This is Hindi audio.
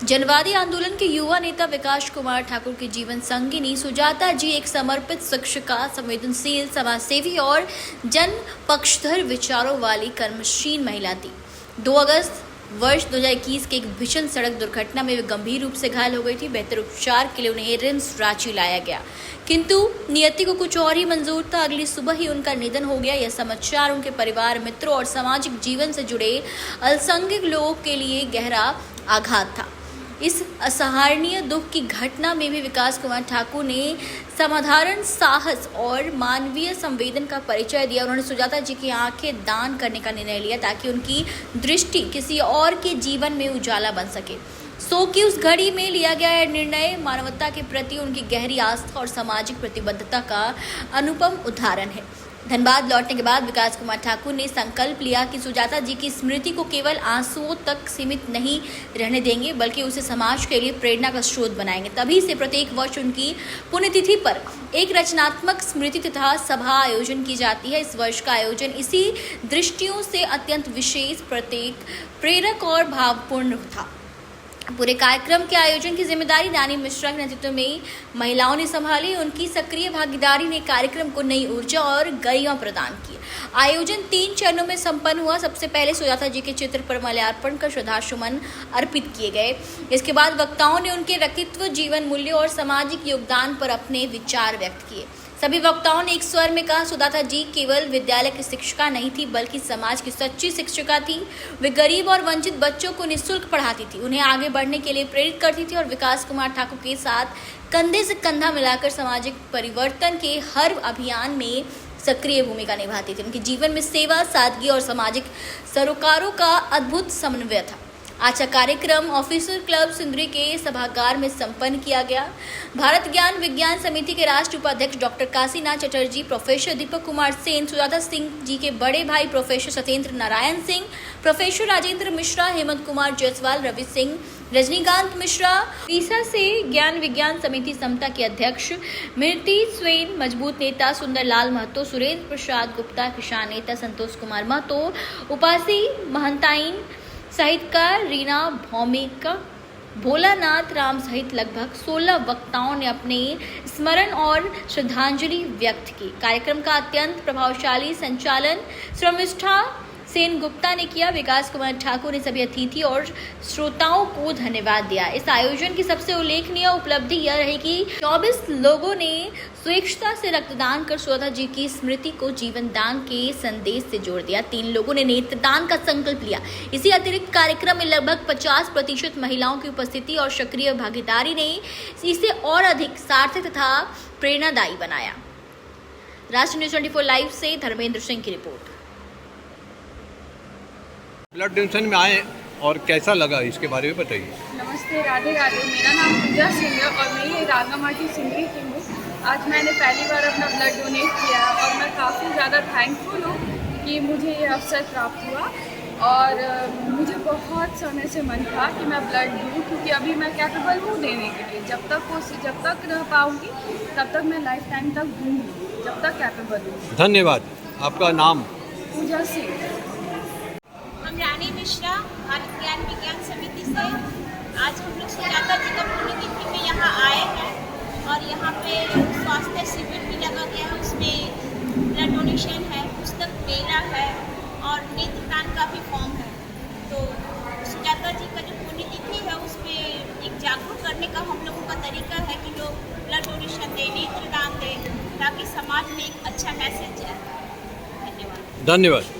जनवादी आंदोलन के युवा नेता विकास कुमार ठाकुर की जीवन संगिनी सुजाता जी एक समर्पित शिक्षिका, संवेदनशील समाजसेवी और जन पक्षधर विचारों वाली कर्मशील महिला थी। 2 अगस्त वर्ष 2021 के एक भीषण सड़क दुर्घटना में वे गंभीर रूप से घायल हो गई थी। बेहतर उपचार के लिए उन्हें रिम्स रांची लाया गया, किंतु नियति को कुछ और ही मंजूर था। अगली सुबह ही उनका निधन हो गया। यह समाचार उनके परिवार, मित्रों और सामाजिक जीवन से जुड़े अल्पसंख्यक लोगों के लिए गहरा आघात था। इस असहनीय दुख की घटना में भी विकास कुमार ठाकुर ने समाधान, साहस और मानवीय संवेदन का परिचय दिया। उन्होंने सुजाता जी की आंखें दान करने का निर्णय लिया ताकि उनकी दृष्टि किसी और के जीवन में उजाला बन सके। सो की उस घड़ी में लिया गया यह निर्णय मानवता के प्रति उनकी गहरी आस्था और सामाजिक प्रतिबद्धता का अनुपम उदाहरण है। धनबाद लौटने के बाद विकास कुमार ठाकुर ने संकल्प लिया कि सुजाता जी की स्मृति को केवल आंसुओं तक सीमित नहीं रहने देंगे, बल्कि उसे समाज के लिए प्रेरणा का स्रोत बनाएंगे। तभी से प्रत्येक वर्ष उनकी पुण्यतिथि पर एक रचनात्मक स्मृति तथा सभा आयोजन की जाती है। इस वर्ष का आयोजन इसी दृष्टियों से अत्यंत विशेष, प्रत्येक प्रेरक और भावपूर्ण था। पूरे कार्यक्रम के आयोजन की जिम्मेदारी रानी मिश्रा के नेतृत्व में महिलाओं ने संभाली। उनकी सक्रिय भागीदारी ने कार्यक्रम को नई ऊर्जा और गरिमा प्रदान की। आयोजन 3 चरणों में संपन्न हुआ। सबसे पहले सुजाता जी के चित्र पर माल्यार्पण कर श्रद्धासुमन अर्पित किए गए। इसके बाद वक्ताओं ने उनके व्यक्तित्व, जीवन मूल्यों और सामाजिक योगदान पर अपने विचार व्यक्त किए। सभी वक्ताओं ने एक स्वर में कहा, सुजाता जी केवल विद्यालय की शिक्षिका नहीं थी, बल्कि समाज की सच्ची शिक्षिका थी। वे गरीब और वंचित बच्चों को निःशुल्क पढ़ाती थी, उन्हें आगे बढ़ने के लिए प्रेरित करती थी और विकास कुमार ठाकुर के साथ कंधे से कंधा मिलाकर सामाजिक परिवर्तन के हर अभियान में सक्रिय भूमिका निभाती थी। उनके जीवन में सेवा, सादगी और सामाजिक सरोकारों का अद्भुत समन्वय था। आज का कार्यक्रम ऑफिसर क्लब सिंदरी के सभागार में संपन्न किया गया। भारत ज्ञान विज्ञान समिति के राष्ट्रीय उपाध्यक्ष डॉक्टर काशीनाथ चटर्जी, प्रोफेसर दीपक कुमार सेन, सुजाता सिंह जी के बड़े भाई प्रोफेसर सत्येंद्र नारायण सिंह, प्रोफेसर राजेंद्र मिश्रा, हेमंत कुमार जायसवाल, रवि सिंह, रजनीकांत मिश्रा, पीसा से ज्ञान विज्ञान समिति समता के अध्यक्ष मिर्ती स्वेन, मजबूत नेता सुंदरलाल महतो, सुरेंद्र प्रसाद गुप्ता, किसान नेता संतोष कुमार महतो, उपासी महंताइन, साहित्यकार रीना भौमिका, भोलानाथ राम सहित लगभग 16 वक्ताओं ने अपने स्मरण और श्रद्धांजलि व्यक्त की। कार्यक्रम का अत्यंत प्रभावशाली संचालन श्रमिष्ठा सेन गुप्ता ने किया। विकास कुमार ठाकुर ने सभी अतिथि और श्रोताओं को धन्यवाद दिया। इस आयोजन की सबसे उल्लेखनीय उपलब्धि यह रही कि 24 लोगों ने स्वेच्छा से रक्तदान कर सुजाता जी की स्मृति को जीवन दान के संदेश से जोड़ दिया। 3 लोगों ने नेत्रदान का संकल्प लिया। इसी अतिरिक्त कार्यक्रम में लगभग 50% महिलाओं की उपस्थिति और सक्रिय भागीदारी ने इसे और अधिक सार्थक तथा प्रेरणादायी बनाया। राष्ट्र न्यूज 24 लाइव से धर्मेंद्र सिंह की रिपोर्ट। ब्लड डोनेशन में आए और कैसा लगा, इसके बारे में बताइए। नमस्ते, राधे राधे। मेरा नाम पूजा सिंह है और मैं ये रागामाटी सिंदरी की हूँ। आज मैंने पहली बार अपना ब्लड डोनेट किया है और मैं काफ़ी ज़्यादा थैंकफुल हूँ कि मुझे ये अवसर प्राप्त हुआ। और मुझे बहुत समय से मन था कि मैं ब्लड दूँ, क्योंकि अभी मैं कैपेबल हूँ देने के लिए। जब तक रह पाऊँगी तब तक मैं लाइफ टाइम तक दूँगी, जब तक कैपेबल हूँ। धन्यवाद। आपका नाम? पूजा सिंह। हम रानी मिश्रा, भारत ज्ञान विज्ञान समिति से आज हम लोग सुजाता जी का पुण्यतिथि में यहाँ आए हैं और यहाँ पे स्वास्थ्य शिविर भी लगा गया है। उसमें ब्लड डोनेशन है, पुस्तक मेला है और नेत्रदान का भी फॉर्म है। तो सुजाता जी का जो पुण्यतिथि है उसमें एक जागरूक करने का हम लोगों का तरीका है कि लोग ब्लड डोनेशन दें, नेत्रदान दें, ताकि समाज में एक अच्छा मैसेज जाए। धन्यवाद। धन्यवाद।